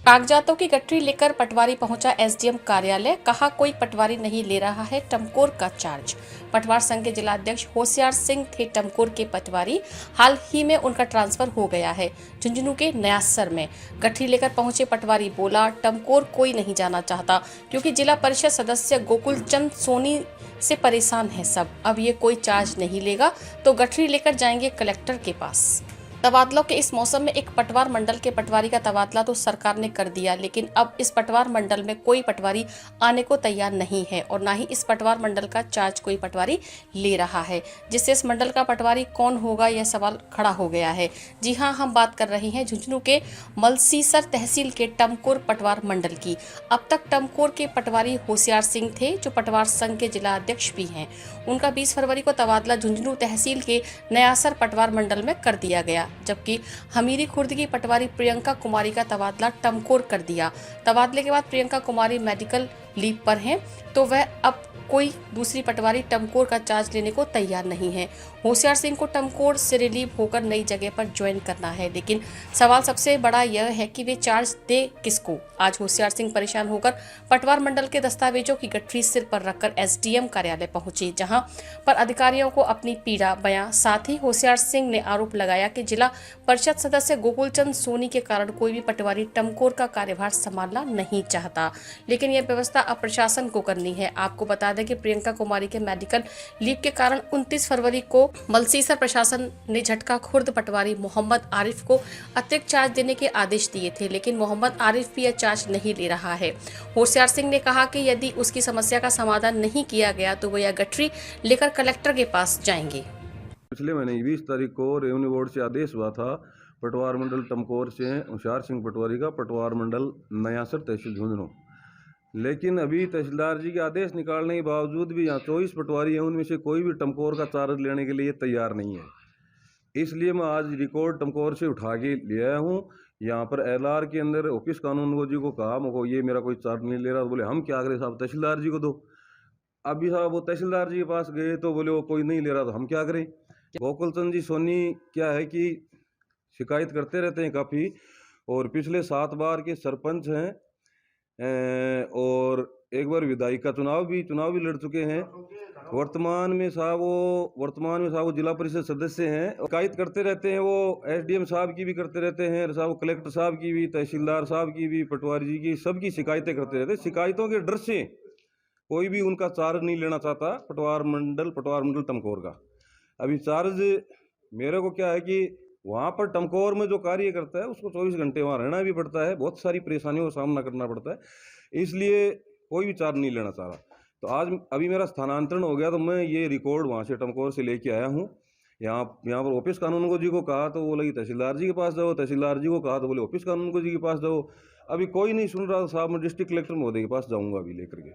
कागजातों की गठरी लेकर पटवारी पहुंचा एसडीएम कार्यालय, कहा कोई पटवारी नहीं ले रहा है टमकोर का चार्ज। पटवार संघ के जिलाध्यक्ष होशियार सिंह थे टमकोर के पटवारी, हाल ही में उनका ट्रांसफर हो गया है झुंझुनू के नयासर में। गठरी लेकर पहुंचे पटवारी बोला, टमकोर कोई नहीं जाना चाहता क्योंकि जिला परिषद सदस्य गोकुल चंद सोनी से परेशान है सब। अब ये कोई चार्ज नहीं लेगा तो गठरी लेकर जाएंगे कलेक्टर के पास। तबादलों के इस मौसम में एक पटवार मंडल के पटवारी का तबादला तो सरकार ने कर दिया, लेकिन अब इस पटवार मंडल में कोई पटवारी आने को तैयार नहीं है और ना ही इस पटवार मंडल का चार्ज कोई पटवारी ले रहा है, जिससे इस मंडल का पटवारी कौन होगा यह सवाल खड़ा हो गया है। जी हां, हम बात कर रहे हैं झुंझुनू के मलसीसर तहसील के टमकोर पटवार मंडल की। अब तक टमकोर के पटवारी होशियार सिंह थे, जो पटवार संघ के जिला अध्यक्ष भी हैं। उनका 20 फरवरी को तबादला झुंझुनू तहसील के नयासर पटवार मंडल में कर दिया गया, जबकि हमीरी खुर्द की पटवारी प्रियंका कुमारी का तबादला टमकोर कर दिया। तबादले के बाद प्रियंका कुमारी मेडिकल लीव पर हैं, तो वह अब कोई दूसरी पटवारी टमकोर का चार्ज लेने को तैयार नहीं है। होशियार सिंह को टमकोर से रिलीव होकर नई जगह पर ज्वाइन करना है, लेकिन सवाल सबसे बड़ा यह है कि वे चार्ज दे किसको। आज होशियार सिंह परेशान होकर पटवार मंडल के दस्तावेजों की गठरी सिर पर रखकर एसडीएम कार्यालय पहुंचे, जहां पर अधिकारियों को अपनी पीड़ा बयां। साथ ही होशियार सिंह ने आरोप लगाया कि जिला परिषद सदस्य गोकुल चंद सोनी के कारण कोई भी पटवारी टमकोर का कार्यभार संभालना नहीं चाहता, लेकिन यह व्यवस्था अब प्रशासन को करनी है। आपको बता दें कि प्रियंका कुमारी के मेडिकल लीव के कारण 29 फरवरी को मलसीसर प्रशासन ने झटका खुर्द पटवारी मोहम्मद आरिफ को अतिरिक्त चार्ज देने के आदेश दिए थे, लेकिन मोहम्मद आरिफ भी यह चार्ज नहीं ले रहा है। होशियार सिंह ने कहा कि यदि उसकी समस्या का समाधान नहीं किया गया तो वो यह गठरी लेकर कलेक्टर के पास जाएंगे। पिछले महीने 20 तारीख को रेवेन्यू बोर्ड से आदेश हुआ था पटवार मंडल टमकोर से होशियार सिंह पटवारी का पटवार मंडल नयासर तहसील झुंझुनू, लेकिन अभी तहसीलदार जी के आदेश निकालने के बावजूद भी यहाँ 24 पटवारी हैं, उनमें से कोई भी टमकोर का चार्ज लेने के लिए तैयार नहीं है। इसलिए मैं आज रिकॉर्ड टमकोर से उठा के ले आया हूँ। यहाँ पर एलआर के अंदर ऑफिस कानून जी को कहा, मुझको ये मेरा कोई चार्ज नहीं ले रहा, तो बोले हम क्या करें साहब, तहसीलदार जी को दो। अभी साहब वो तहसीलदार जी के पास गए तो बोले वो कोई नहीं ले रहा, तो हम क्या करें। गोकुल चंद जी सोनी क्या है कि शिकायत करते रहते हैं काफ़ी, और पिछले 7 बार के सरपंच हैं और एक बार विधायक का चुनाव भी लड़ चुके हैं। वर्तमान में साहब वो जिला परिषद सदस्य हैं। शिकायत करते रहते हैं, वो एसडीएम साहब की भी करते रहते हैं, साहब कलेक्टर साहब की भी, तहसीलदार साहब की भी, पटवारी जी की, सबकी शिकायतें करते रहते हैं। शिकायतों के डर से कोई भी उनका चार्ज नहीं लेना चाहता पटवार मंडल टमकोर का। अभी चार्ज मेरे को क्या है कि वहाँ पर टमकोर में जो कार्य करता है उसको 24 घंटे वहाँ रहना भी पड़ता है, बहुत सारी परेशानियों का सामना करना पड़ता है, इसलिए कोई भी चार्ज नहीं लेना चाह रहा। तो आज अभी मेरा स्थानांतरण हो गया तो मैं ये रिकॉर्ड वहाँ से टमकोर से लेके आया हूँ। यहाँ पर ऑफिस कानून जी को कहा तो वो लगी तहसीलदार जी के पास जाओ, तहसीलदार जी को कहा तो बोले ऑफिस कानून जी के पास जाओ। अभी कोई नहीं सुन रहा साहब, मैं डिस्ट्रिक्ट कलेक्टर महोदय के पास जाऊँगा अभी लेकर के।